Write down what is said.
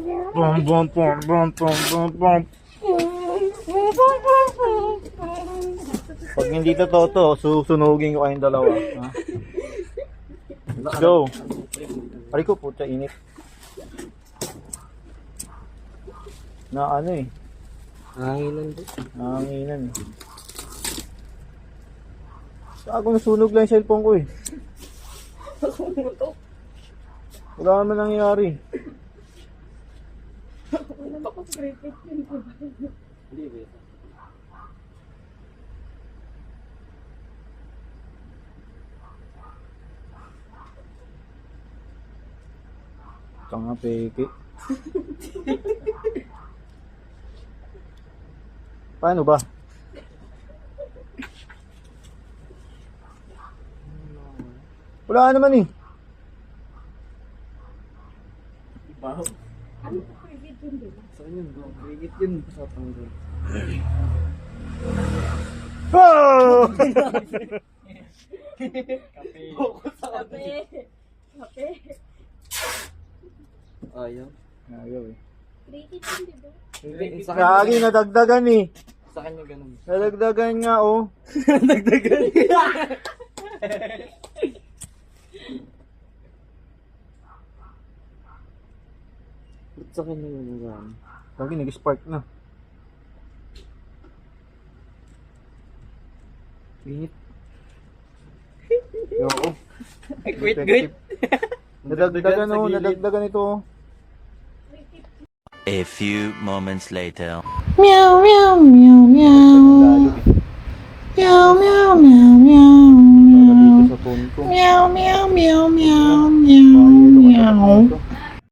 Bum, bum, bum, bum, bum, bum, bum. Pag hindi totoo to, susunugin ko kayong dalawa. Ha? Let's go. Aray ko, puta, init. Na ano eh. Hanginan din. Nanganginan eh. Ako nasunog lang yung cellphone ko eh. Wala naman nangyayari. Tanga peke. Paano ba? Wala naman eh. Baho. Ano po cricket yun, di ba? Saan yun bro? Cricket yun. Sa tanggol. Oh! Kape. Kape. Kape. Ayaw. Ayaw eh. Cricket yun, di ba? Sa Lagi nadagdagan eh. Sa kanya ganun. Nadagdagan nga oh. Nagdagan. Ba't sa kanya ganun? Lagi nag-spark na. Init. Yo. Quit. Nadagdagan oh, nadagdagan ito oh. A few moments later. Meow meow meow meow. Lalo eh. Meow meow meow meow. Para dito sa phone ko. Meow meow meow meow meow meow.